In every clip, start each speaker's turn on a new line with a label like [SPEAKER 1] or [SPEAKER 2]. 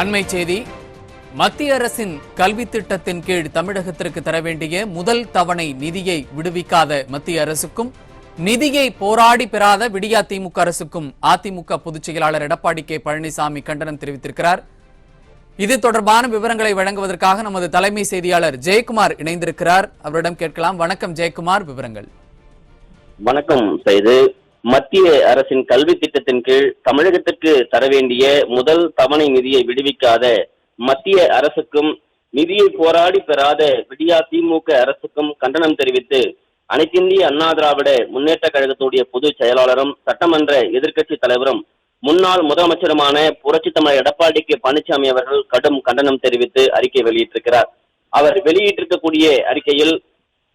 [SPEAKER 1] அண்மை செய்தி. மத்திய அரசின் கல்வி திட்டத்தின் கீழ் தமிழகத்திற்கு தர வேண்டிய முதல் தவணை நிதியை விடுவிக்காத மத்திய அரசுக்கும், நிதியை போராடி பெறாத விடியா திமுக அரசுக்கும் அதிமுக பொதுச் செயலாளர் எடப்பாடி கே பழனிசாமி கண்டனம் தெரிவித்திருக்கிறார். இது தொடர்பான விவரங்களை வழங்குவதற்காக நமது தலைமை செய்தியாளர் ஜெயக்குமார் இணைந்திருக்கிறார். அவரிடம் கேட்கலாம். வணக்கம் ஜெயக்குமார், விவரங்கள்.
[SPEAKER 2] வணக்கம் செய்து. மத்திய அரசின் கல்வி திட்டத்தின் கீழ் தமிழகத்திற்கு தர வேண்டிய முதல் தவணை நிதியை விடுவிக்காத மத்திய அரசுக்கும், நிதியை போராடி பெறாத விடியா திமுக அரசுக்கும் கண்டனம் தெரிவித்து அனைத்திந்திய அண்ணா திராவிட முன்னேற்ற கழகத்துடைய பொதுச் செயலாளரும் சட்டமன்ற எதிர்க்கட்சி தலைவரும் முன்னாள் முதலமைச்சருமான புரட்சி தமிழர் எடப்பாடி கே பழனிசாமி அவர்கள் கடும் கண்டனம் தெரிவித்து அறிக்கை வெளியிட்டிருக்கிறார். அவர் வெளியிட்டிருக்கக்கூடிய அறிக்கையில்,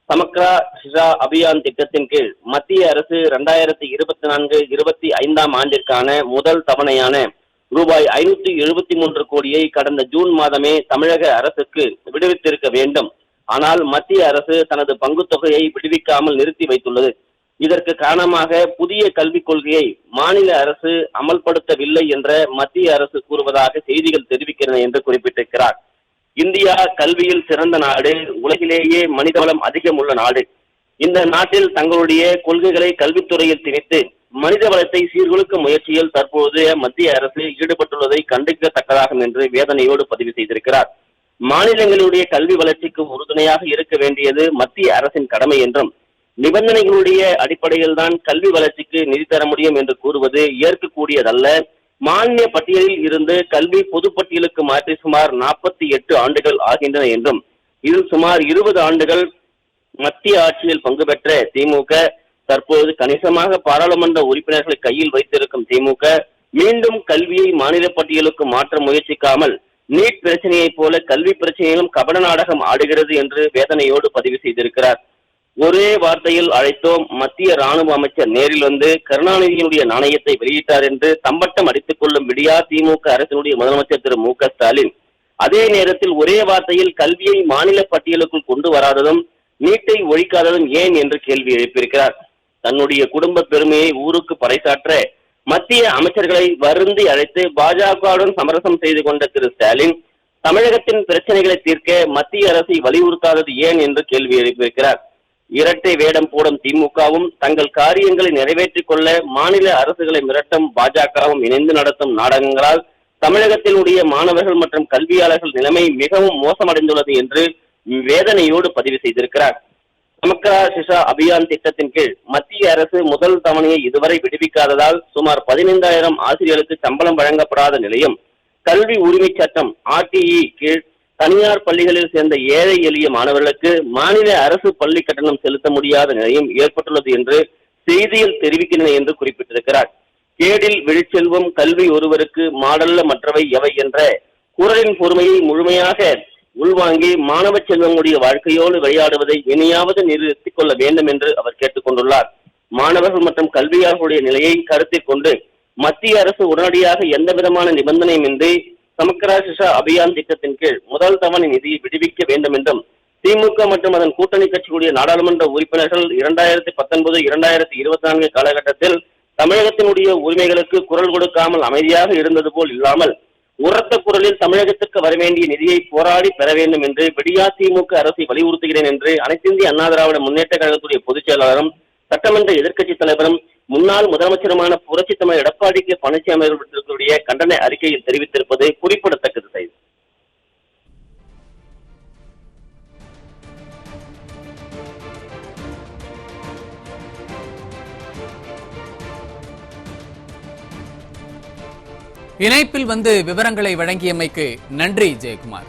[SPEAKER 2] சமக்ரா ஷிஷா அபியான் திட்டத்தின் கீழ் மத்திய அரசு 2024-25 ஆண்டிற்கான முதல் தவணையான ரூபாய் 573 கோடியை கடந்த ஜூன் மாதமே தமிழக அரசுக்கு விடுவித்திருக்க வேண்டும். ஆனால் மத்திய அரசு தனது பங்கு தொகையை விடுவிக்காமல் நிறுத்தி வைத்துள்ளது. இதற்கு காரணமாக புதிய கல்விக் கொள்கையை மாநில அரசு அமல்படுத்தவில்லை என்ற மத்திய அரசு கூறுவதாக செய்திகள் தெரிவிக்கின்றன என்று குறிப்பிட்டிருக்கிறார். இந்தியா கல்வியில் சிறந்த நாடு, உலகிலேயே மனிதவளம் அதிகம் உள்ள நாடு. இந்த நாட்டில் தங்களுடைய கொள்கைகளை கல்வித்துறையில் திணித்து மனித வளத்தை சீர்குலைக்கும் முயற்சியில் தற்போது மத்திய அரசு ஈடுபட்டுள்ளதை கண்டிக்கத்தக்கதாகும் என்று வேதனையோடு பதிவு செய்திருக்கிறார். மாநிலங்களுடைய கல்வி வளர்ச்சிக்கு உறுதுணையாக இருக்க வேண்டியது மத்திய அரசின் கடமை என்றும், நிபந்தனைகளுடைய அடிப்படையில் தான் கல்வி வளர்ச்சிக்கு நிதி தர முடியும் என்று கூறுவது ஏற்கக்கூடியதல்ல. மானிய பட்டியலில் இருந்து கல்வி பொதுப்பட்டியலுக்கு மாற்றி சுமார் 48 ஆண்டுகள் ஆகின்றன என்றும், இதில் சுமார் 20 ஆண்டுகள் மத்திய ஆட்சியில் பங்கு பெற்ற திமுக, தற்போது கணிசமாக பாராளுமன்ற உறுப்பினர்களை கையில் வைத்திருக்கும் திமுக மீண்டும் கல்வியை மாநில பட்டியலுக்கு மாற்ற முயற்சிக்காமல் நீட் பிரச்சனையைப் போல கல்வி பிரச்சனையிலும் கபட நாடகம் ஆடுகிறது என்று வேதனையோடு பதிவு செய்திருக்கிறார். ஒரே வார்த்தையில் அழைத்தோம், மத்திய ராணுவ அமைச்சர் நேரில் வந்து கருணாநிதியினுடைய நாணயத்தை வெளியிட்டார் என்று தம்பட்டம் அடித்துக் கொள்ளும் விடியா திமுக அரசினுடைய முதலமைச்சர் திரு மு க ஸ்டாலின் அதே நேரத்தில் ஒரே வார்த்தையில் கல்வியை மாநில பட்டியலுக்குள் கொண்டு வராததும், நீட்டை ஒழிக்காததும் ஏன் என்று கேள்வி எழுப்பியிருக்கிறார். தன்னுடைய குடும்ப பெருமையை ஊருக்கு பறைசாற்ற மத்திய அமைச்சர்களை வருந்தி அழைத்து பாஜகவுடன் சமரசம் செய்து கொண்ட திரு ஸ்டாலின் தமிழகத்தின் பிரச்சனைகளை தீர்க்க மத்திய அரசை வலியுறுத்தாதது ஏன் என்று கேள்வி எழுப்பியிருக்கிறார். இரட்டை வேடம் போடும் திமுகவும், தங்கள் காரியங்களை நிறைவேற்றிக் கொள்ள மாநில அரசுகளை மிரட்டும் பாஜகவும் இணைந்து நடத்தும் நாடகங்களால் தமிழகத்தினுடைய மாணவர்கள் மற்றும் கல்வியாளர்கள் நிலைமை மிகவும் மோசமடைந்துள்ளது என்று வேதனையோடு பதிவு செய்திருக்கிறார். சமக்ரா ஷிஷா அபியான் திட்டத்தின் கீழ் மத்திய அரசு முதல் தவணையை இதுவரை விடுவிக்காததால் சுமார் 15,000 ஆசிரியர்களுக்கு சம்பளம் வழங்கப்படாத நிலையும், கல்வி உரிமை சட்டம் RTE கீழ் தனியார் பள்ளிகளில் சேர்ந்த ஏழை எளிய மாணவர்களுக்கு மாநில அரசு பள்ளி கட்டணம் செலுத்த முடியாத நிலையும் ஏற்பட்டுள்ளது என்று செய்தியில் தெரிவிக்கின்றன என்று குறிப்பிட்டிருக்கிறார். கேடில் விழிச்செல்வம் கல்வி ஒருவருக்கு மாடல்ல மற்றவை எவை என்ற குரலின் பொறுமையை முழுமையாக உள்வாங்கி மாணவ செல்வங்களுடைய வாழ்க்கையோடு விளையாடுவதை இனியாவது நிறுத்திக் கொள்ள வேண்டும் என்று அவர் கேட்டுக் கொண்டுள்ளார். மாணவர்கள் மற்றும் கல்வியாளர்களுடைய நிலையை கருத்தில் கொண்டு மத்திய அரசு உடனடியாக எந்த விதமான நிபந்தனையுமின்றி சமக்ரா ஷிஷா அபியான் திட்டத்தின் கீழ் முதல் தவணை நிதியை விடுவிக்க வேண்டும் என்றும், திமுக மற்றும் அதன் கூட்டணி கட்சிகளுடைய நாடாளுமன்ற உறுப்பினர்கள் 2019-2024 காலகட்டத்தில் தமிழகத்தினுடைய உரிமைகளுக்கு குரல் கொடுக்காமல் அமைதியாக இருந்தது போல் இல்லாமல் உரத்த குரலில் தமிழகத்திற்கு வரவேண்டிய நிதியை போராடி பெற வேண்டும் என்று விடியா திமுக அரசை வலியுறுத்துகிறேன் என்று அனைத்திந்திய அண்ணா திராவிட முன்னேற்ற கழகத்துடைய பொதுச் செயலாளரும் சட்டமன்ற எதிர்க்கட்சி தலைவரும் முன்னாள் முதலமைச்சருமான புரட்சி தமிழர் எடப்பாடி கே பழனிசாமி அவர்களுடைய கண்டன அறிக்கையில் தெரிவித்திருப்பது குறிப்பிடத்தக்கது. செய்தி.
[SPEAKER 1] இணைப்பில் வந்து விவரங்களை வழங்கியமைக்கு நன்றி ஜெயக்குமார்.